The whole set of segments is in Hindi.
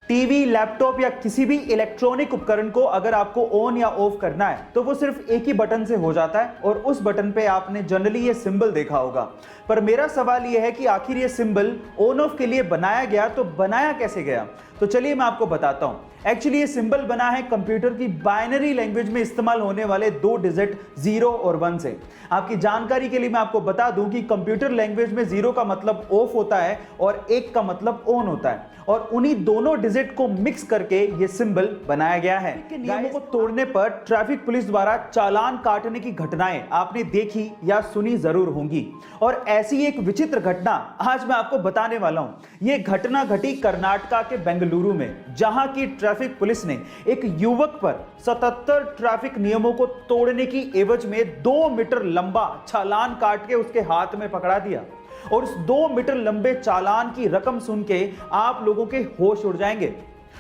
टीवी, लैपटॉप या किसी भी इलेक्ट्रॉनिक उपकरण को अगर आपको ऑन या ऑफ करना है तो वो सिर्फ एक ही बटन से हो जाता है और उस बटन पे आपने जनरली ये सिंबल देखा होगा। पर मेरा सवाल ये है कि आखिर ये सिंबल ऑन ऑफ के लिए बनाया गया तो बनाया कैसे गया? तो चलिए मैं आपको बताता हूं। एक्चुअली ये सिंबल बना है कंप्यूटर की बाइनरी लैंग्वेज में इस्तेमाल होने वाले 2 डिजिट 0 और 1 से। आपकी जानकारी के लिए मैं आपको बता दूं कि कंप्यूटर लैंग्वेज में 0 का मतलब ऑफ होता है और 1 का मतलब ऑन होता है और उन्हीं दोनों डिजिट को मिक्स करके ये सिंबल बनाया गया है। नियमों को तोड़ने पर ट्रैफिक पुलिस द्वारा चालान काटने की घटनाएं आपने देखी या सुनी जरूर होंगी और ऐसी एक विचित्र घटना आज मैं आपको बताने वाला हूं। यह घटना घटी कर्नाटका के बेंगलुरु में, जहां की ट्रैफिक पुलिस ने एक युवक पर 77 ट्रैफिक नियमों को तोड़ने की एवज में 2 मीटर लंबा चालान काट के उसके हाथ में पकड़ा दिया। और उस 2 मीटर लंबे चालान की रकम सुन के आप लोगों के होश उड़ जाएंगे।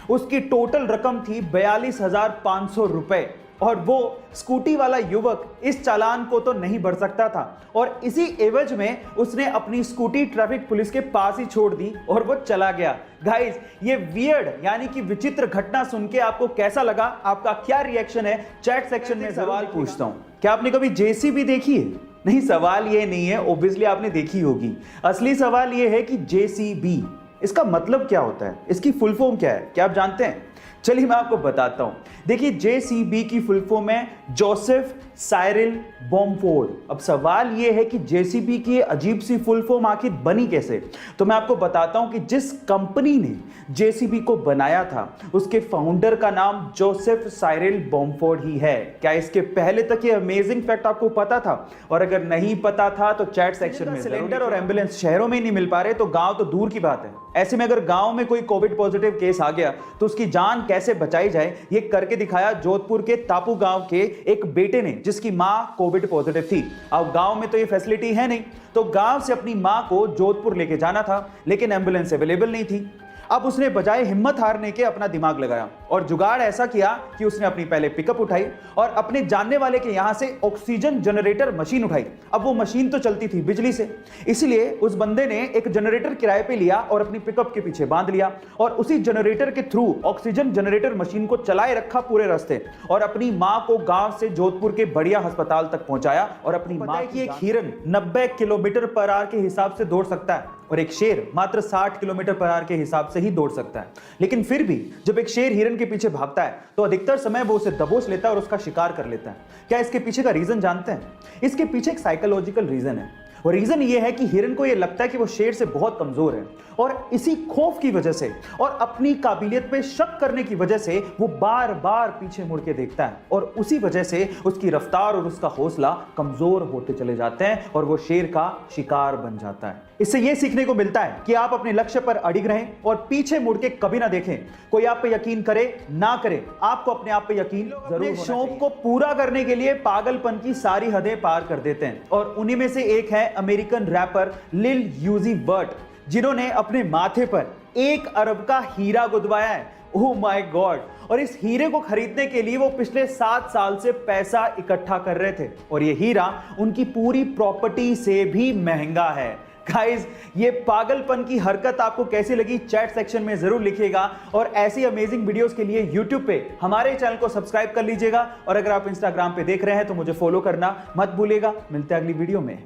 उसकी टोटल रकम थी 42,500 रुपए और वो स्कूटी वाला युवक इस चालान को तो नहीं भर सकता था और इसी एवज में उसने अपनी स्कूटी ट्रैफिक पुलिस के पास ही छोड़ दी और वो चला गया। गाइस, ये वियर्ड यानी कि विचित्र घटना सुन के आपको कैसा लगा? आपका क्या रिएक्शन है? चैट सेक्शन में सवाल पूछता हूं, क्या आपने कभी जेसीबी देखी है? नहीं, सवाल ये नहीं है, ऑब्वियसली आपने देखी होगी। असली सवाल ये है कि जेसीबी इसका मतलब क्या होता है, इसकी फुल फॉर्म क्या है, क्या आप जानते हैं? चलिए मैं आपको बताता हूं। देखिए, जेसीबी की फुल फॉर्म है जोसेफ साइरिल बॉम्फोर्ड। अब सवाल यह है कि जेसीबी की अजीब सी फुल फॉर्म आखिर बनी कैसे? तो मैं आपको बताता हूं कि जिस कंपनी ने जेसीबी को बनाया था उसके फाउंडर का नाम जोसेफ साइरिल बॉम्फोर्ड ही है। क्या इसके पहले तक ये अमेजिंग फैक्ट आपको पता था? और अगर नहीं पता था तो चैट सेक्शन में। सिलेंडर और एम्बुलेंस शहरों में नहीं मिल पा रहे तो गांव तो दूर की बात है। ऐसे में अगर गांव में कोई कोविड पॉजिटिव केस आ गया तो उसकी जान कैसे बचाई जाए, ये करके दिखाया जोधपुर के तापू गांव के एक बेटे ने, जिसकी मां कोविड पॉजिटिव थी। अब गांव में तो ये फैसिलिटी है नहीं, तो गांव से अपनी मां को जोधपुर लेके जाना था, लेकिन एम्बुलेंस अवेलेबल नहीं थी। अब उसने बजाय हिम्मत हारने के अपना दिमाग लगाया और जुगाड़ ऐसा किया कि उसने अपनी पहले पिकअप उठाई और अपने जानने वाले के यहां से ऑक्सीजन जनरेटर मशीन उठाई। अब वो मशीन तो चलती थी बिजली से, इसलिए उस बंदे ने एक जनरेटर किराए पे लिया और अपनी पिकअप के पीछे बांध लिया और उसी जनरेटर के थ्रू ऑक्सीजन जनरेटर मशीन को चलाए रखा पूरे रास्ते और अपनी मां को गांव से जोधपुर के बढ़िया अस्पताल तक पहुंचाया। और अपनी मां की एक हिरन 90 किलोमीटर पर आवर के हिसाब से दौड़ सकता है और एक शेर मात्र 60 किलोमीटर पर आवर के हिसाब से ही दौड़ सकता है, लेकिन फिर भी जब एक शेर हिरन के पीछे भागता है तो अधिकतर समय वो उसे दबोच लेता है और उसका शिकार कर लेता है। क्या इसके पीछे का रीजन जानते हैं? इसके पीछे एक साइकोलॉजिकल रीजन है और रीजन ये है कि हिरन को ये लगता है कि वो शेर से बहुत कमजोर है और इसी खौफ की वजह से और अपनी काबिलियत पे शक करने की वजह से वो बार बार पीछे मुड़ के देखता है और उसी वजह से उसकी रफ्तार और उसका हौसला कमजोर होते चले जाते हैं और वो शेर का शिकार बन जाता है। इससे ये सीखने को मिलता है कि आप अपने लक्ष्य पर अडिग रहें और पीछे मुड़ के कभी ना देखें। कोई आप पे यकीन करे ना करे, आपको अपने आप पे यकीन जरूर। शौक को पूरा करने के लिए पागलपन की सारी हदें पार कर देते हैं और उन्हीं में से एक है अमेरिकन रैपर लिल यूजी वर्ट, जिन्होंने अपने माथे पर 1 अरब का हीरा गुदवाया है। Oh my God! और इस हीरे को खरीदने के लिए वो पिछले 7 साल से पैसा इकट्ठा कर रहे थे और ये हीरा उनकी पूरी प्रॉपर्टी से भी महंगा है। गाइस, ये पागलपन की हरकत आपको कैसी लगी चैट सेक्शन में जरूर लिखिएगा और ऐसी अमेजिंग वीडियोस के लिए यूट्यूब पे हमारे चैनल को सब्सक्राइब कर लीजिएगा और अगर आप इंस्टाग्राम पे देख रहे हैं तो मुझे फॉलो करना मत भूलिएगा। मिलते हैं अगली वीडियो में।